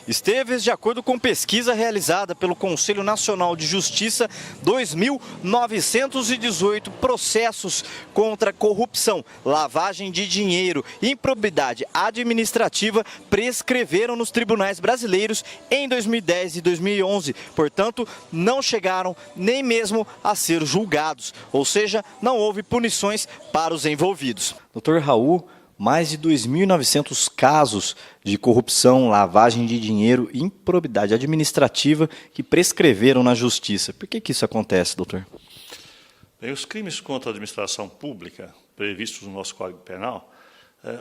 Esteves, de acordo com pesquisa realizada pelo Conselho Nacional de Justiça, 2.918 processos contra corrupção, lavagem de dinheiro e improbidade administrativa prescreveram nos tribunais brasileiros em 2010 e 2011. Portanto, não chegaram nem mesmo a ser julgados, ou seja, não houve punições para os envolvidos. Dr. Raul, mais de 2.900 casos de corrupção, lavagem de dinheiro e improbidade administrativa que prescreveram na justiça. Por que isso acontece, doutor? Bem, os crimes contra a administração pública previstos no nosso Código Penal,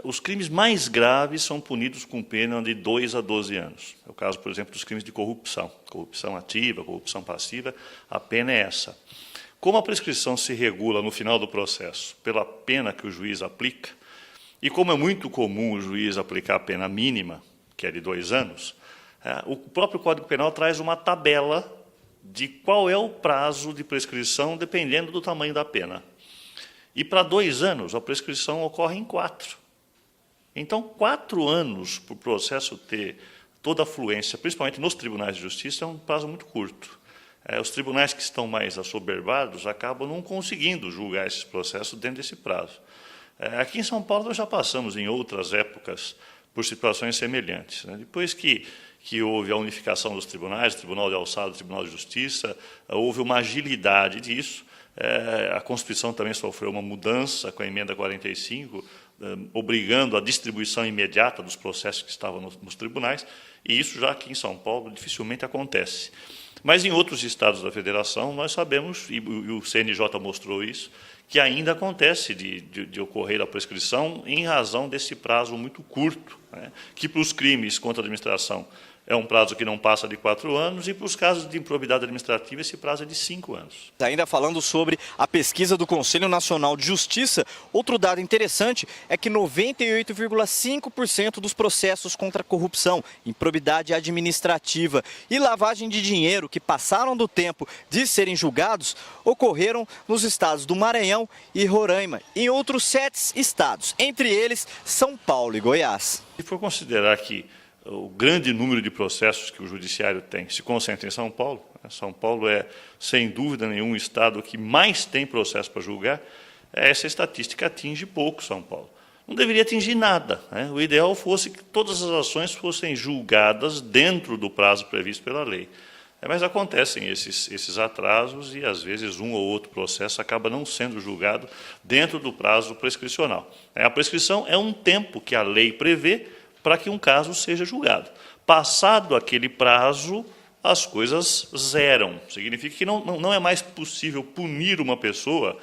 os crimes mais graves são punidos com pena de 2 a 12 anos. É o caso, por exemplo, dos crimes de corrupção. Corrupção ativa, corrupção passiva, a pena é essa. Como a prescrição se regula no final do processo pela pena que o juiz aplica, e como é muito comum o juiz aplicar a pena mínima, que é de 2 anos, o próprio Código Penal traz uma tabela de qual é o prazo de prescrição, dependendo do tamanho da pena. E para 2 anos, a prescrição ocorre em 4. Então, 4 anos para o processo ter toda a fluência, principalmente nos tribunais de justiça, é um prazo muito curto. Os tribunais que estão mais assoberbados acabam não conseguindo julgar esses processos dentro desse prazo. Aqui em São Paulo, nós já passamos, em outras épocas, por situações semelhantes. Depois que houve a unificação dos tribunais, o Tribunal de Alçada, o Tribunal de Justiça, houve uma agilidade disso. A Constituição também sofreu uma mudança com a Emenda 45, obrigando a distribuição imediata dos processos que estavam nos tribunais, e isso já aqui em São Paulo dificilmente acontece. Mas em outros estados da federação, nós sabemos, e o CNJ mostrou isso, que ainda acontece de ocorrer a prescrição em razão desse prazo muito curto, que para os crimes contra a administração é um prazo que não passa de 4 anos, e para os casos de improbidade administrativa esse prazo é de 5 anos. Ainda falando sobre a pesquisa do Conselho Nacional de Justiça, outro dado interessante é que 98,5% dos processos contra corrupção, improbidade administrativa e lavagem de dinheiro que passaram do tempo de serem julgados ocorreram nos estados do Maranhão e Roraima, e em outros 7 estados, entre eles São Paulo e Goiás. Se for considerar que o grande número de processos que o judiciário tem se concentra em São Paulo. São Paulo é, sem dúvida nenhuma, o estado que mais tem processo para julgar. Essa estatística atinge pouco São Paulo. Não deveria atingir nada. O ideal fosse que todas as ações fossem julgadas dentro do prazo previsto pela lei. Mas acontecem esses atrasos e, às vezes, um ou outro processo acaba não sendo julgado dentro do prazo prescricional. A prescrição é um tempo que a lei prevê para que um caso seja julgado. Passado aquele prazo, as coisas zeram. Significa que não é mais possível punir uma pessoa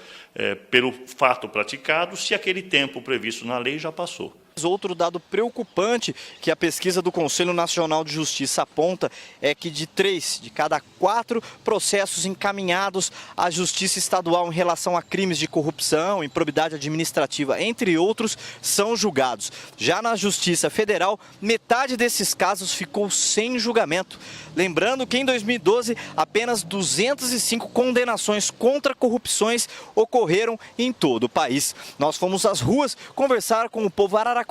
pelo fato praticado se aquele tempo previsto na lei já passou. Outro dado preocupante que a pesquisa do Conselho Nacional de Justiça aponta é que de 3 de cada 4 processos encaminhados à Justiça Estadual em relação a crimes de corrupção, improbidade administrativa, entre outros, são julgados. Já na Justiça Federal, metade desses casos ficou sem julgamento. Lembrando que em 2012, apenas 205 condenações contra corrupções ocorreram em todo o país. Nós fomos às ruas conversar com o povo araraquarense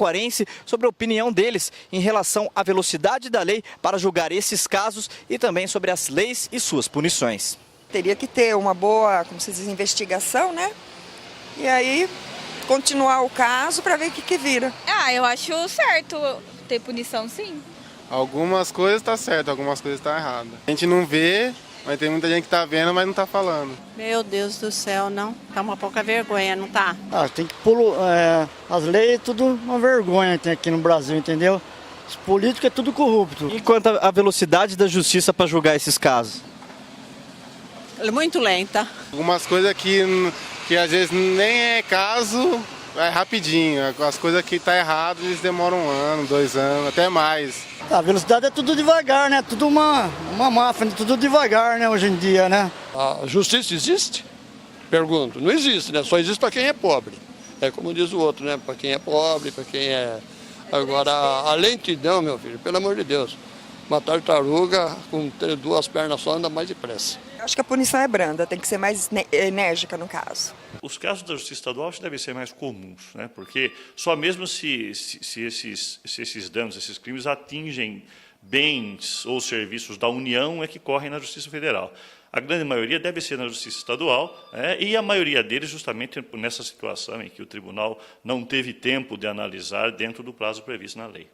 sobre a opinião deles em relação à velocidade da lei para julgar esses casos e também sobre as leis e suas punições. Teria que ter uma boa, como se diz, investigação, né? E aí continuar o caso para ver o que vira. Eu acho certo ter punição, sim. Algumas coisas tá certo, algumas coisas tá errado. A gente não vê, mas tem muita gente que tá vendo, mas não tá falando. Meu Deus do céu, não. Tá uma pouca vergonha, não tá? Tem que as leis, tudo uma vergonha tem aqui no Brasil, entendeu? Os políticos é tudo corrupto. E quanto à velocidade da justiça para julgar esses casos? Muito lenta. Algumas coisas que às vezes nem é caso, é rapidinho. As coisas que tá errado, eles demoram 1 ano, 2 anos, até mais. A velocidade é tudo devagar, né? Tudo uma máfia, tudo devagar, né, hoje em dia, né? A justiça existe? Pergunto. Não existe, né? Só existe para quem é pobre. É como diz o outro, né? Para quem é pobre, para quem é... Agora, a lentidão, meu filho, pelo amor de Deus. Uma tartaruga com 2 pernas só anda mais depressa. Acho que a punição é branda, tem que ser mais enérgica no caso. Os casos da Justiça Estadual devem ser mais comuns, porque só mesmo se esses danos, esses crimes atingem bens ou serviços da União é que correm na Justiça Federal. A grande maioria deve ser na Justiça Estadual, e a maioria deles justamente nessa situação em que o tribunal não teve tempo de analisar dentro do prazo previsto na lei.